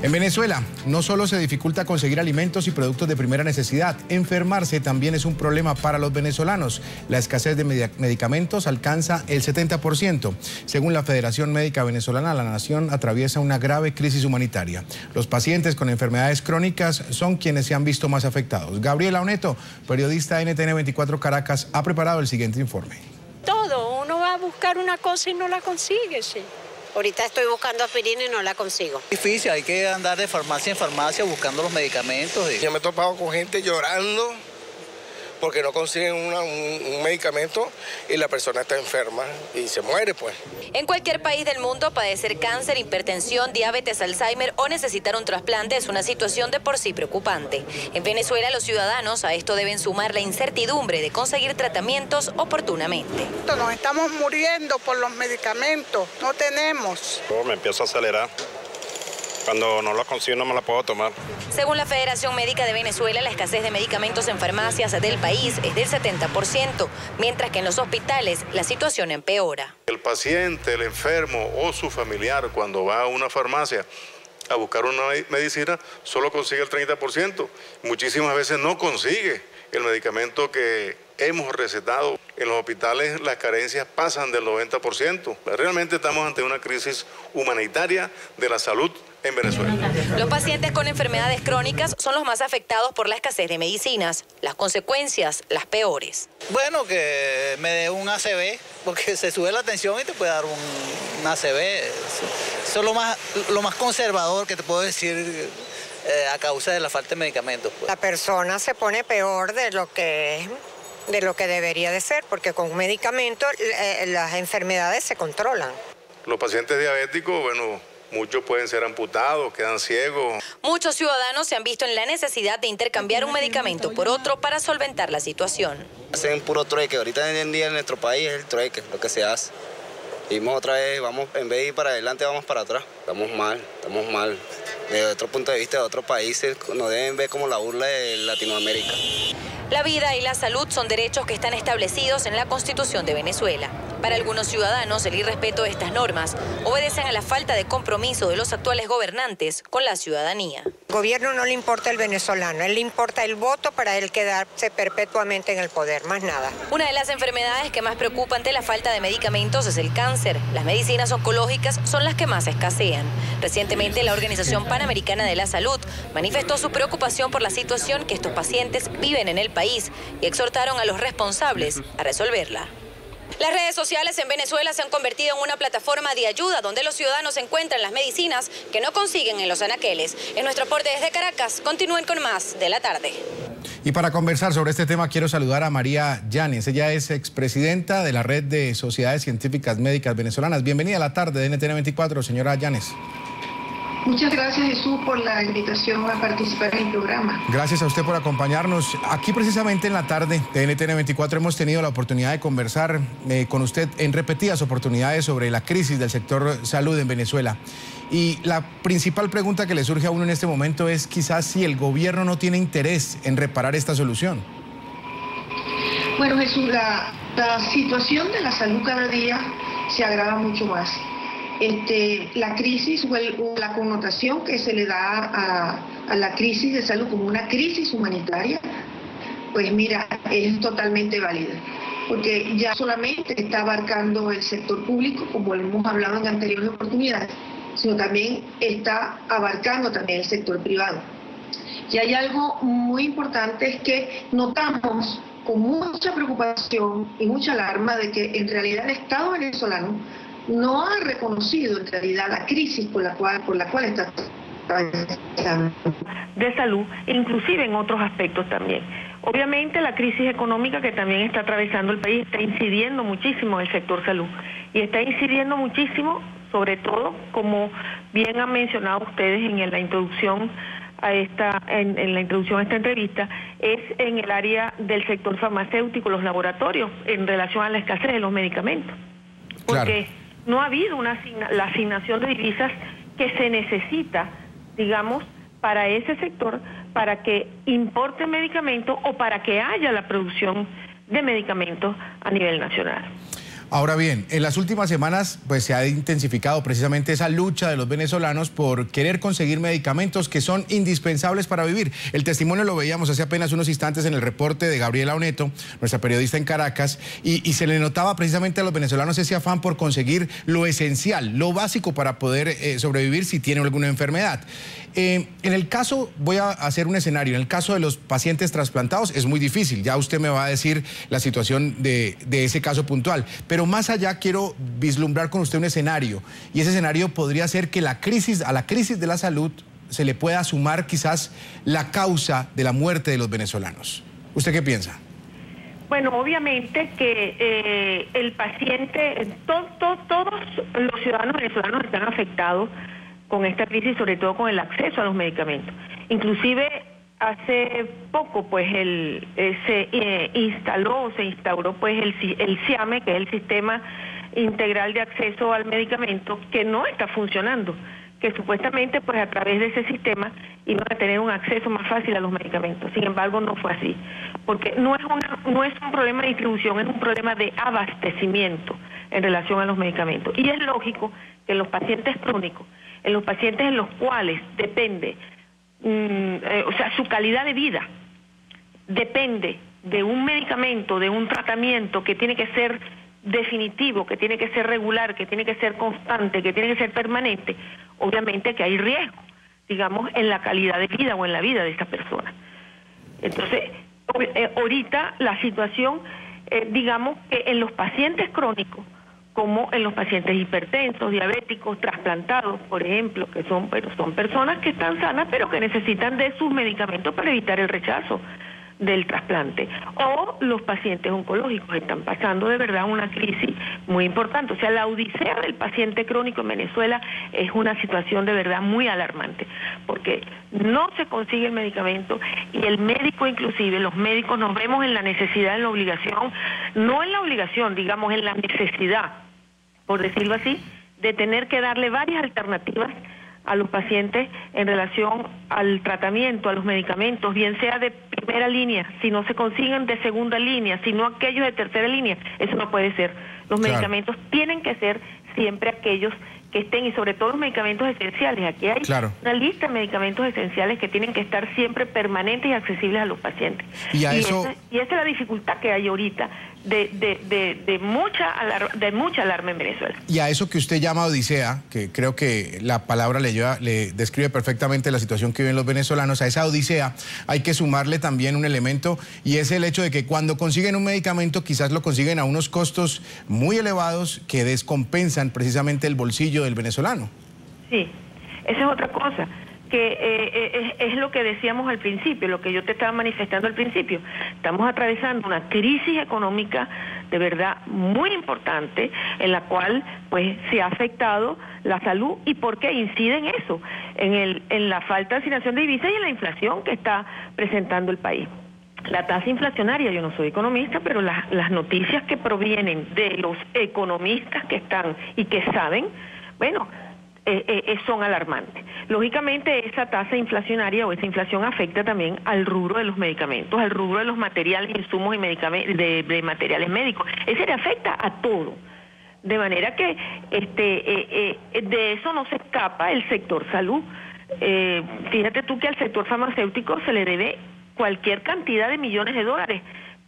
En Venezuela, no solo se dificulta conseguir alimentos y productos de primera necesidad, enfermarse también es un problema para los venezolanos. La escasez de medicamentos alcanza el 70%. Según la Federación Médica Venezolana, la nación atraviesa una grave crisis humanitaria. Los pacientes con enfermedades crónicas son quienes se han visto más afectados. Gabriela Oneto, periodista de NTN 24 Caracas, ha preparado el siguiente informe. Uno va a buscar una cosa y no la consigue, sí. Ahorita estoy buscando aspirina y no la consigo. Difícil, hay que andar de farmacia en farmacia buscando los medicamentos. Yo me he topado con gente llorando porque no consiguen un medicamento y la persona está enferma y se muere, pues. En cualquier país del mundo, padecer cáncer, hipertensión, diabetes, Alzheimer o necesitar un trasplante es una situación de por sí preocupante. En Venezuela, los ciudadanos a esto deben sumar la incertidumbre de conseguir tratamientos oportunamente. Nos estamos muriendo por los medicamentos, no tenemos. Me empiezo a acelerar. Cuando no lo consigo no me la puedo tomar. Según la Federación Médica de Venezuela, la escasez de medicamentos en farmacias del país es del 70%, mientras que en los hospitales la situación empeora. El paciente, el enfermo o su familiar, cuando va a una farmacia a buscar una medicina, solo consigue el 30%. Muchísimas veces no consigue el medicamento que hemos recetado. En los hospitales las carencias pasan del 90%. Realmente estamos ante una crisis humanitaria de la salud en Venezuela. Los pacientes con enfermedades crónicas son los más afectados por la escasez de medicinas. Las consecuencias, las peores. Bueno, que me dé un ACV, porque se sube la tensión y te puede dar un ACV. Eso es lo más conservador que te puedo decir a causa de la falta de medicamentos. Pues. La persona se pone peor de lo que debería de ser, porque con medicamentos las enfermedades se controlan. Los pacientes diabéticos, bueno, muchos pueden ser amputados, quedan ciegos. Muchos ciudadanos se han visto en la necesidad de intercambiar un medicamento por otro para solventar la situación. Hacen puro trueque. Ahorita hoy en día en nuestro país es el trueque lo que se hace. Vimos otra vez, en vez de ir para adelante, vamos para atrás. Estamos mal. Desde otro punto de vista de otros países, nos deben ver como la burla de Latinoamérica. La vida y la salud son derechos que están establecidos en la Constitución de Venezuela. Para algunos ciudadanos, el irrespeto de estas normas obedecen a la falta de compromiso de los actuales gobernantes con la ciudadanía. Al gobierno no le importa el venezolano, a él le importa el voto para él quedarse perpetuamente en el poder, más nada. Una de las enfermedades que más preocupa ante la falta de medicamentos es el cáncer. Las medicinas oncológicas son las que más escasean. Recientemente, la Organización Panamericana de la Salud manifestó su preocupación por la situación que estos pacientes viven en el país y exhortaron a los responsables a resolverla. Las redes sociales en Venezuela se han convertido en una plataforma de ayuda donde los ciudadanos encuentran las medicinas que no consiguen en los anaqueles. En nuestro aporte desde Caracas, continúen con más de la tarde. Y para conversar sobre este tema quiero saludar a María Yáñez. Ella es expresidenta de la Red de Sociedades Científicas Médicas Venezolanas. Bienvenida a la tarde de NTN 24, señora Yáñez. Muchas gracias, Jesús, por la invitación a participar en el programa. Gracias a usted por acompañarnos. Aquí precisamente en la tarde de NTN 24 hemos tenido la oportunidad de conversar con usted en repetidas oportunidades sobre la crisis del sector salud en Venezuela. Y la principal pregunta que le surge a uno en este momento es quizás si el gobierno no tiene interés en reparar esta solución. Bueno, Jesús, la situación de la salud cada día se agrava mucho más. La crisis o la connotación que se le da a la crisis de salud como una crisis humanitaria, pues mira, es totalmente válida, porque ya solamente está abarcando el sector público, como hemos hablado en anteriores oportunidades, sino también está abarcando también el sector privado. Y hay algo muy importante, es que notamos con mucha preocupación y mucha alarma de que en realidad el Estado venezolano no ha reconocido en realidad la crisis por la cual está de salud, inclusive en otros aspectos también. Obviamente la crisis económica que también está atravesando el país está incidiendo muchísimo en el sector salud y está incidiendo muchísimo, sobre todo, como bien han mencionado ustedes en la introducción a esta entrevista, es en el área del sector farmacéutico, los laboratorios, en relación a la escasez de los medicamentos. Porque no ha habido la asignación de divisas que se necesita, digamos, para ese sector, para que importe medicamentos o para que haya la producción de medicamentos a nivel nacional. Ahora bien, en las últimas semanas pues se ha intensificado precisamente esa lucha de los venezolanos por querer conseguir medicamentos que son indispensables para vivir. El testimonio lo veíamos hace apenas unos instantes en el reporte de Gabriela Oneto, nuestra periodista en Caracas, y se le notaba precisamente a los venezolanos ese afán por conseguir lo esencial, lo básico para poder sobrevivir si tienen alguna enfermedad. En el caso, voy a hacer un escenario, en el caso de los pacientes trasplantados es muy difícil, ya usted me va a decir la situación de ese caso puntual, pero más allá quiero vislumbrar con usted un escenario, y ese escenario podría ser que a la crisis de la salud se le pueda sumar quizás la causa de la muerte de los venezolanos. ¿Usted qué piensa? Bueno, obviamente que el paciente, todos los ciudadanos venezolanos están afectados con esta crisis, sobre todo con el acceso a los medicamentos. Inclusive hace poco pues se instauró pues el SIAME, que es el Sistema Integral de Acceso al Medicamento, que no está funcionando, que supuestamente pues a través de ese sistema iban a tener un acceso más fácil a los medicamentos. Sin embargo, no fue así, porque no es un problema de distribución, es un problema de abastecimiento en relación a los medicamentos. Y es lógico que los pacientes crónicos, en los pacientes en los cuales depende, o sea, su calidad de vida depende de un medicamento, de un tratamiento que tiene que ser definitivo, que tiene que ser regular, que tiene que ser constante, que tiene que ser permanente, obviamente que hay riesgo, digamos, en la calidad de vida o en la vida de esta persona. Entonces, ahorita la situación, digamos que en los pacientes crónicos, como en los pacientes hipertensos, diabéticos, trasplantados, por ejemplo, que son personas que están sanas, pero que necesitan de sus medicamentos para evitar el rechazo del trasplante. O los pacientes oncológicos están pasando de verdad una crisis muy importante. O sea, la odisea del paciente crónico en Venezuela es una situación de verdad muy alarmante, porque no se consigue el medicamento y el médico, inclusive los médicos, nos vemos en la necesidad, en la obligación, no en la obligación, digamos en la necesidad, por decirlo así, de tener que darle varias alternativas a los pacientes en relación al tratamiento, a los medicamentos, bien sea de primera línea, si no se consiguen de segunda línea, sino aquellos de tercera línea. Eso no puede ser. Los medicamentos tienen que ser siempre aquellos que estén, y sobre todo los medicamentos esenciales. Aquí hay una lista de medicamentos esenciales que tienen que estar siempre permanentes y accesibles a los pacientes. Y esa es la dificultad que hay ahorita de mucha alarma en Venezuela. Y a eso que usted llama odisea, que creo que la palabra le describe perfectamente la situación que viven los venezolanos, a esa odisea hay que sumarle también un elemento, y es el hecho de que cuando consiguen un medicamento quizás lo consiguen a unos costos muy elevados que descompensan precisamente el bolsillo del venezolano. Sí, esa es otra cosa, que es lo que decíamos al principio, lo que yo te estaba manifestando al principio. Estamos atravesando una crisis económica de verdad muy importante, en la cual pues se ha afectado la salud. ¿Y por qué incide en eso? En la falta de asignación de divisas y en la inflación que está presentando el país. La tasa inflacionaria, yo no soy economista, pero las noticias que provienen de los economistas que están y que saben, bueno, son alarmantes. Lógicamente esa tasa inflacionaria o esa inflación afecta también al rubro de los medicamentos, al rubro de los materiales, insumos y de materiales médicos. Ese le afecta a todo. De manera que de eso no se escapa el sector salud. Fíjate tú que al sector farmacéutico se le debe cualquier cantidad de millones de dólares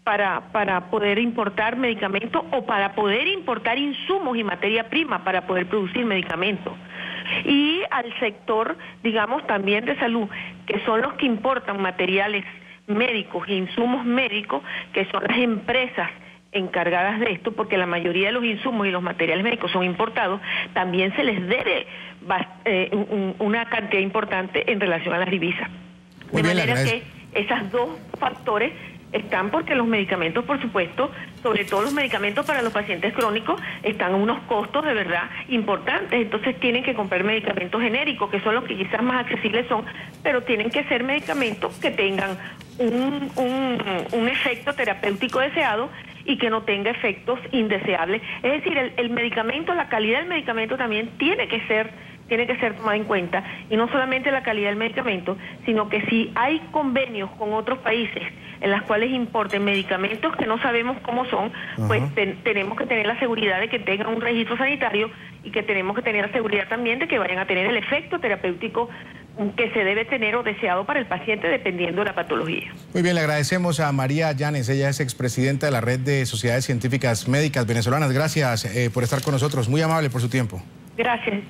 para poder importar medicamentos o para poder importar insumos y materia prima para poder producir medicamentos. Y al sector, digamos, también de salud, que son los que importan materiales médicos e insumos médicos, que son las empresas encargadas de esto, porque la mayoría de los insumos y los materiales médicos son importados, también se les debe una cantidad importante en relación a las divisas. De manera que esos dos factores están, porque los medicamentos, por supuesto, sobre todo los medicamentos para los pacientes crónicos, están a unos costos de verdad importantes. Entonces tienen que comprar medicamentos genéricos, que son los que quizás más accesibles son, pero tienen que ser medicamentos que tengan un efecto terapéutico deseado y que no tenga efectos indeseables. Es decir, el medicamento, la calidad del medicamento también tiene que ser tiene que ser tomada en cuenta, y no solamente la calidad del medicamento, sino que si hay convenios con otros países en las cuales importen medicamentos que no sabemos cómo son, pues tenemos que tener la seguridad de que tengan un registro sanitario y que tenemos que tener la seguridad también de que vayan a tener el efecto terapéutico que se debe tener o deseado para el paciente dependiendo de la patología. Muy bien, le agradecemos a María Llanes, ella es expresidenta de la Red de Sociedades Científicas Médicas Venezolanas. Gracias por estar con nosotros, muy amable por su tiempo. Gracias.